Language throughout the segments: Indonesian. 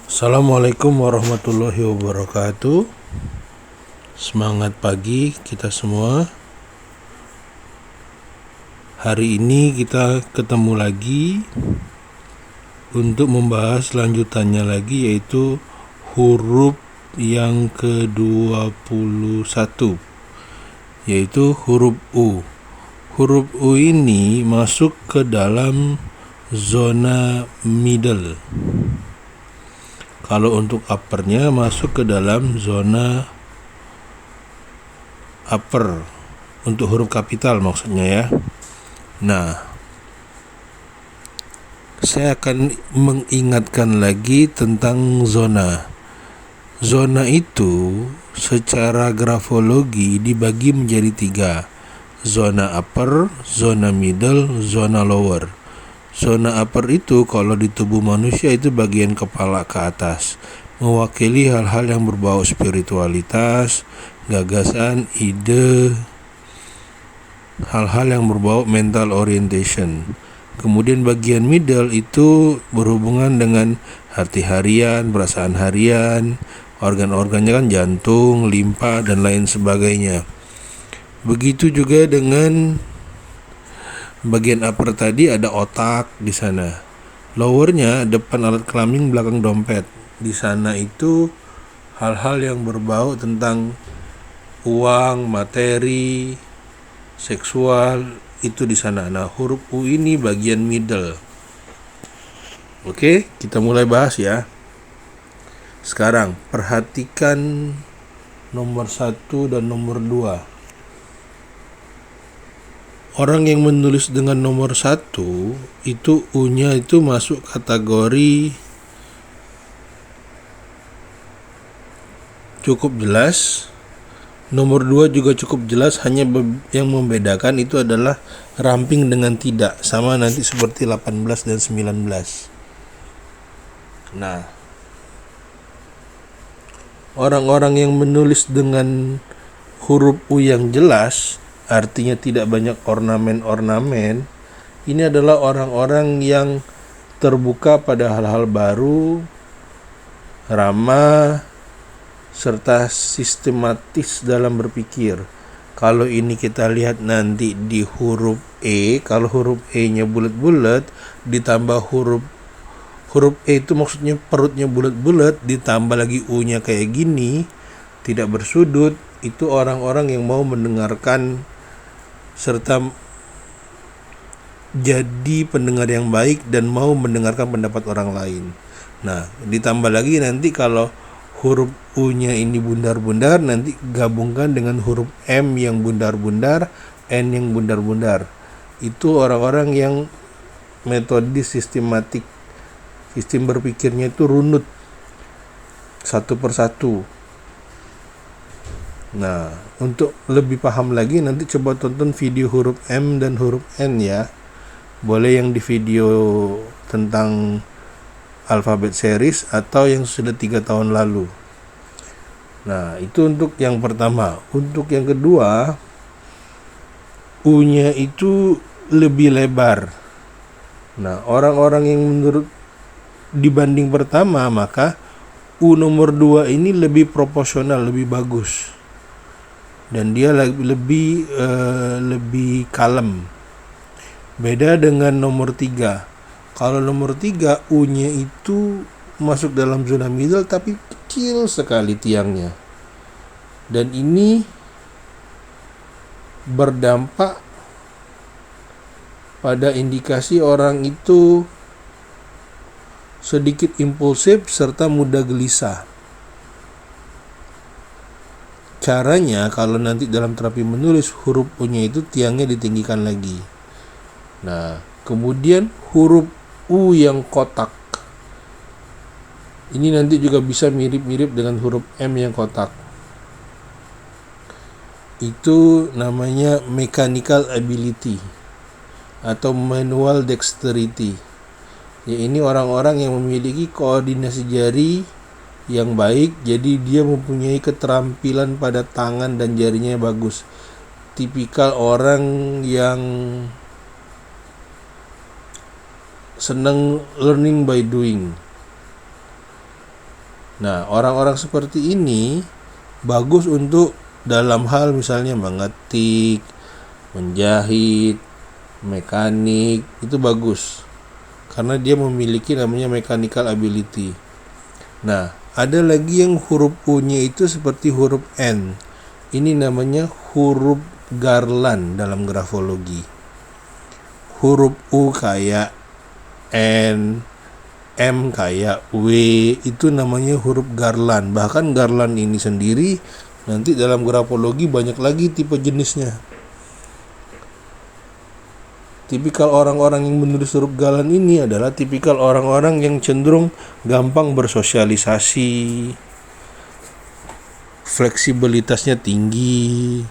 Assalamualaikum warahmatullahi wabarakatuh. Semangat pagi kita semua. Hari ini kita ketemu lagi untuk membahas lanjutannya lagi, yaitu huruf yang ke-21, yaitu huruf U. Huruf U ini masuk ke dalam zona middle. Kalau untuk uppernya masuk ke dalam zona upper, untuk huruf kapital maksudnya ya. Nah, saya akan mengingatkan lagi tentang zona. Zona itu secara grafologi dibagi menjadi 3. Zona upper, zona middle, zona lower. Zona upper itu kalau di tubuh manusia itu bagian kepala ke atas, mewakili hal-hal yang berbau spiritualitas, gagasan, ide, hal-hal yang berbau mental orientation. Kemudian bagian middle itu berhubungan dengan hati harian, perasaan harian, organ-organnya kan jantung, limpa, dan lain sebagainya. Begitu juga dengan bagian upper tadi, ada otak di sana. Lowernya depan alat kelamin, belakang dompet. Di sana itu hal-hal yang berbau tentang uang, materi, seksual, itu di sana. Nah, huruf U ini bagian middle. Oke, kita mulai bahas ya. Sekarang perhatikan nomor 1 dan nomor 2. Orang yang menulis dengan nomor 1 itu U-nya itu masuk kategori cukup jelas. Nomor 2 juga cukup jelas, hanya yang membedakan itu adalah ramping dengan tidak, sama nanti seperti 18 dan 19. Nah, orang-orang yang menulis dengan huruf U yang jelas, artinya tidak banyak ornamen-ornamen, ini adalah orang-orang yang terbuka pada hal-hal baru, ramah, serta sistematis dalam berpikir. Kalau ini kita lihat nanti di huruf E, kalau huruf E-nya bulat-bulat ditambah huruf E itu maksudnya perutnya bulat-bulat, ditambah lagi U-nya kayak gini, tidak bersudut, itu orang-orang yang mau mendengarkan serta jadi pendengar yang baik dan mau mendengarkan pendapat orang lain. Nah, ditambah lagi nanti kalau huruf U-nya ini bundar-bundar, nanti gabungkan dengan huruf M yang bundar-bundar, N yang bundar-bundar. Itu orang-orang yang metode sistematik, sistem berpikirnya itu runut satu persatu. Nah, untuk lebih paham lagi nanti coba tonton video huruf M dan huruf N ya. Boleh yang di video tentang alfabet series atau yang sudah 3 tahun lalu. Nah, itu untuk yang pertama. Untuk yang kedua, U-nya itu lebih lebar. Nah, orang-orang yang menurut dibanding pertama, maka U nomor 2 ini lebih proporsional, lebih bagus. Dan dia lebih kalem. Beda dengan nomor 3. Kalau nomor 3 U-nya itu masuk dalam zona middle tapi kecil sekali tiangnya. Dan ini berdampak pada indikasi orang itu sedikit impulsif serta mudah gelisah. Caranya kalau nanti dalam terapi menulis, huruf U-nya itu tiangnya ditinggikan lagi. Nah, kemudian huruf U yang kotak, ini nanti juga bisa mirip-mirip dengan huruf M yang kotak. Itu namanya mechanical ability atau manual dexterity. Ya, ini orang-orang yang memiliki koordinasi jari yang baik, jadi dia mempunyai keterampilan pada tangan dan jarinya bagus. Tipikal orang yang senang learning by doing. Nah, orang-orang seperti ini bagus untuk dalam hal misalnya mengetik, menjahit, mekanik, itu bagus. Karena dia memiliki namanya mechanical ability. Nah, ada lagi yang huruf U-nya itu seperti huruf N. Ini namanya huruf garland dalam grafologi. Huruf U kayak N, M kayak W, itu namanya huruf garland. Bahkan garland ini sendiri nanti dalam grafologi banyak lagi tipe jenisnya. Tipikal orang-orang yang menulis huruf garland ini adalah tipikal orang-orang yang cenderung gampang bersosialisasi, fleksibilitasnya tinggi,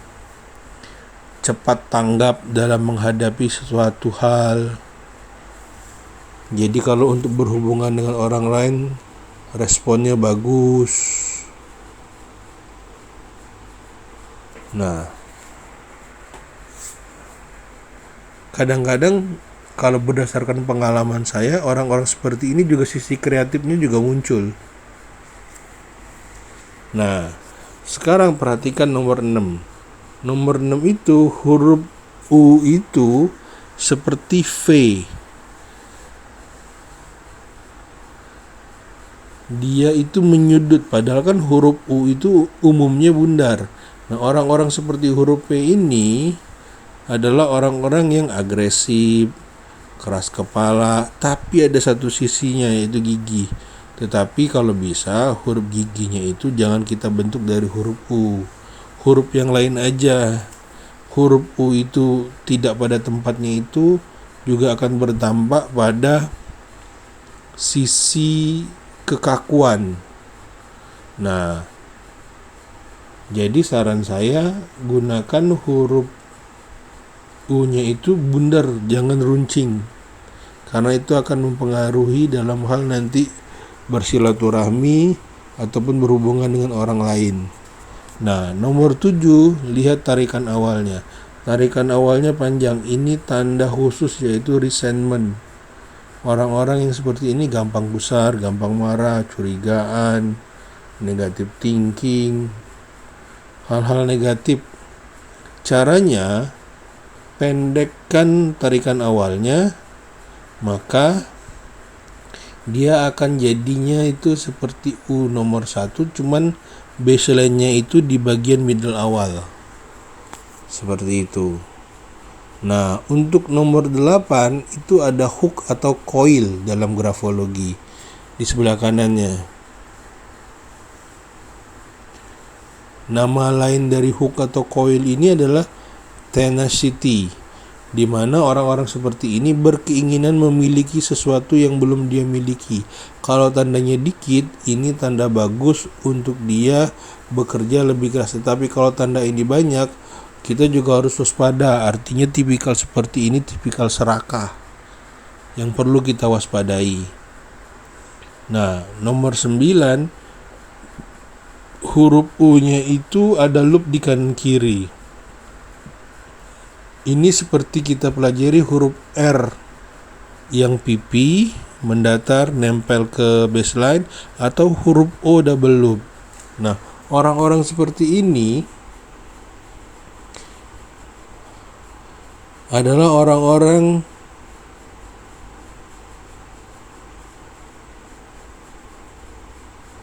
cepat tanggap dalam menghadapi sesuatu hal. Jadi kalau untuk berhubungan dengan orang lain, responnya bagus. Nah, kadang-kadang kalau berdasarkan pengalaman saya, orang-orang seperti ini juga sisi kreatifnya juga muncul. Nah, sekarang perhatikan nomor 6. Nomor 6 itu huruf U itu seperti V. Dia itu menyudut, padahal kan huruf U itu umumnya bundar. Nah, orang-orang seperti huruf V ini adalah orang-orang yang agresif, keras kepala, tapi ada satu sisinya yaitu gigi. Tetapi kalau bisa huruf giginya itu jangan kita bentuk dari huruf U. Huruf yang lain aja. Huruf U itu tidak pada tempatnya itu juga akan berdampak pada sisi kekakuan. Nah, jadi saran saya gunakan huruf U-nya itu bundar, jangan runcing. Karena itu akan mempengaruhi dalam hal nanti bersilaturahmi ataupun berhubungan dengan orang lain. Nah, nomor 7, lihat tarikan awalnya. Tarikan awalnya panjang. Ini tanda khusus yaitu resentment. Orang-orang yang seperti ini gampang gusar, gampang marah, curigaan, negative thinking, hal-hal negatif. Caranya, pendekkan tarikan awalnya, maka dia akan jadinya itu seperti U nomor 1, cuman baseline-nya itu di bagian middle awal. Seperti itu. Nah, untuk nomor 8 itu ada hook atau coil dalam grafologi di sebelah kanannya. Nama lain dari hook atau coil ini adalah tenacity, di mana orang-orang seperti ini berkeinginan memiliki sesuatu yang belum dia miliki. Kalau tandanya dikit, ini tanda bagus untuk dia bekerja lebih keras. Tetapi kalau tanda ini banyak, kita juga harus waspada. Artinya tipikal seperti ini tipikal serakah yang perlu kita waspadai. Nah, nomor 9, huruf U-nya itu ada loop di kanan kiri. Ini seperti kita pelajari huruf R yang pipi mendatar nempel ke baseline, atau huruf O double loop. Nah, orang-orang seperti ini adalah orang-orang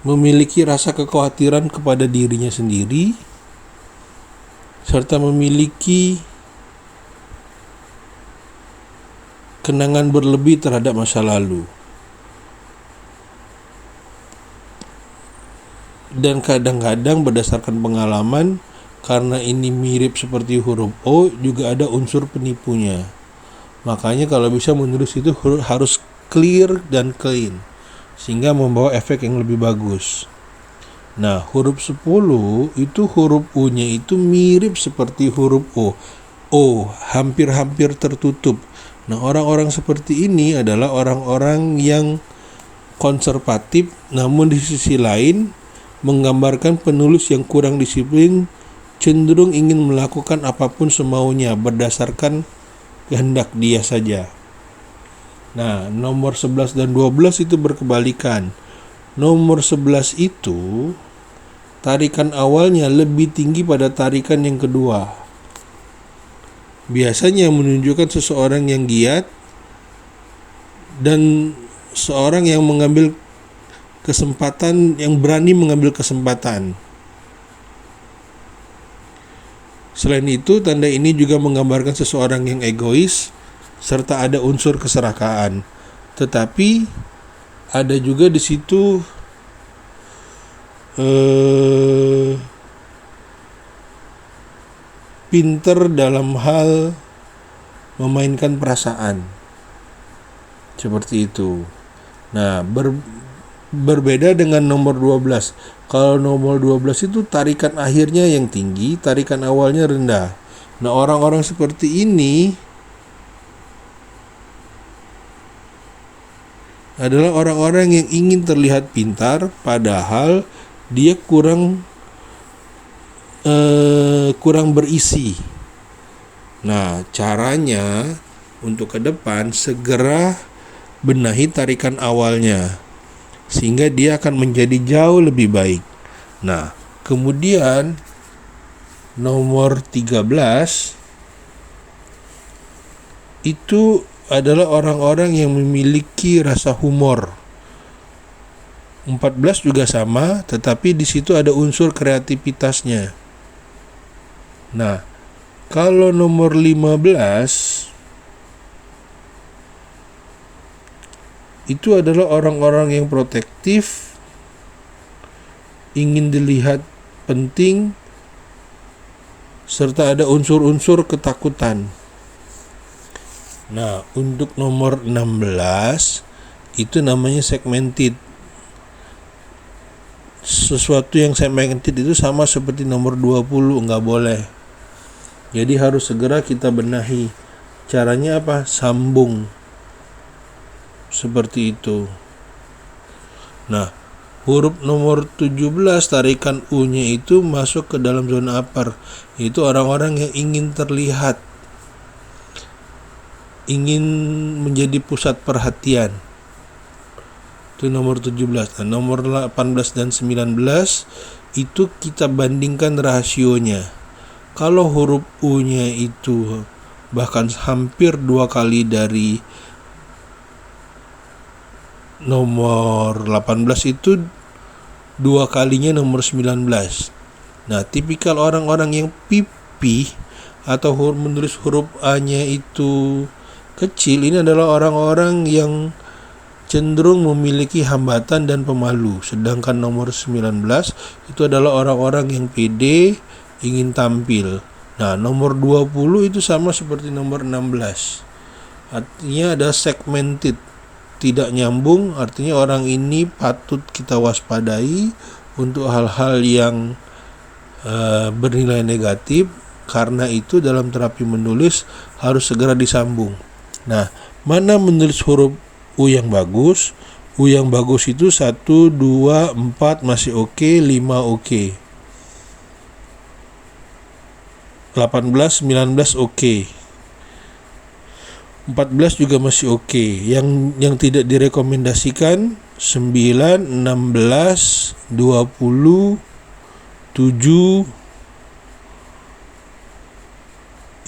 memiliki rasa kekhawatiran kepada dirinya sendiri, serta memiliki kenangan berlebih terhadap masa lalu. Dan kadang-kadang berdasarkan pengalaman, karena ini mirip seperti huruf O, juga ada unsur penipunya. Makanya kalau bisa menulis itu harus clear dan clean, sehingga membawa efek yang lebih bagus. Nah, huruf 10 itu huruf U-nya itu mirip seperti huruf O. O, hampir-hampir tertutup. Nah, orang-orang seperti ini adalah orang-orang yang konservatif, namun di sisi lain menggambarkan penulis yang kurang disiplin, cenderung ingin melakukan apapun semaunya berdasarkan kehendak dia saja. Nah, nomor 11 dan 12 itu berkebalikan. nomor 11 itu tarikan awalnya lebih tinggi pada tarikan yang kedua. Biasanya menunjukkan seseorang yang giat dan seorang yang mengambil kesempatan, yang berani mengambil kesempatan. Selain itu, tanda ini juga menggambarkan seseorang yang egois serta ada unsur keserakahan. Tetapi ada juga di situ pinter dalam hal memainkan perasaan. Seperti itu. Nah, berbeda dengan nomor 12. Kalau nomor 12 itu tarikan akhirnya yang tinggi, tarikan awalnya rendah. Nah, orang-orang seperti ini adalah orang-orang yang ingin terlihat pintar, padahal dia kurang berisi. Nah, caranya untuk ke depan segera benahi tarikan awalnya, sehingga dia akan menjadi jauh lebih baik. Nah, kemudian nomor 13 itu adalah orang-orang yang memiliki rasa humor. 14 juga sama, tetapi di situ ada unsur kreativitasnya. Nah, kalau nomor 15 itu adalah orang-orang yang protektif, ingin dilihat penting, serta ada unsur-unsur ketakutan. Nah, untuk nomor 16 itu namanya segmented. Sesuatu yang segmented itu sama seperti nomor 20, nggak boleh. Jadi harus segera kita benahi. Caranya apa? Sambung. Seperti itu. Nah, huruf nomor 17 tarikan U-nya itu masuk ke dalam zona upper. Itu orang-orang yang ingin terlihat, ingin menjadi pusat perhatian. Itu nomor 17. Nah, nomor 18 dan 19 itu kita bandingkan rasionya. Kalau huruf U-nya itu bahkan hampir 2 kali dari nomor 18, itu 2 kalinya nomor 19. Nah, tipikal orang-orang yang pipih atau menulis huruf A-nya itu kecil, ini adalah orang-orang yang cenderung memiliki hambatan dan pemalu. Sedangkan nomor 19 itu adalah orang-orang yang pede, ingin tampil. Nah, nomor 20 itu sama seperti nomor 16. Artinya ada segmented, tidak nyambung, artinya orang ini patut kita waspadai untuk hal-hal yang bernilai negatif. Karena itu dalam terapi menulis harus segera disambung. Nah, mana menulis huruf U yang bagus? U yang bagus itu 1, 2, 4 masih oke, 5 oke. 18, 19 oke. 14 juga masih oke. Yang tidak direkomendasikan 9, 16, 20, 7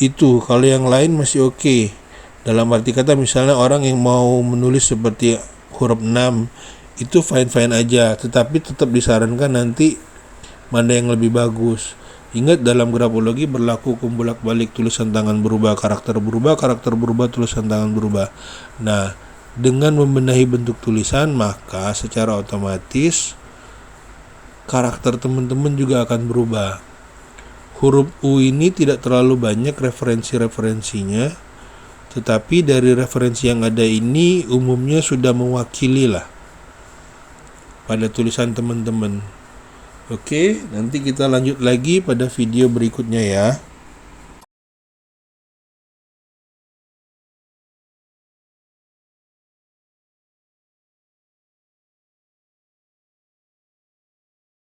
itu. Kalau yang lain masih oke. Dalam arti kata misalnya orang yang mau menulis seperti huruf 6 itu fine-fine aja, tetapi tetap disarankan nanti mana yang lebih bagus. Ingat, dalam grafologi berlaku bolak-balik, tulisan tangan berubah, karakter berubah, tulisan tangan berubah. Nah, dengan membenahi bentuk tulisan, maka secara otomatis karakter teman-teman juga akan berubah. Huruf U ini tidak terlalu banyak referensi-referensinya, tetapi dari referensi yang ada ini umumnya sudah mewakili lah pada tulisan teman-teman. Oke, nanti kita lanjut lagi pada video berikutnya ya.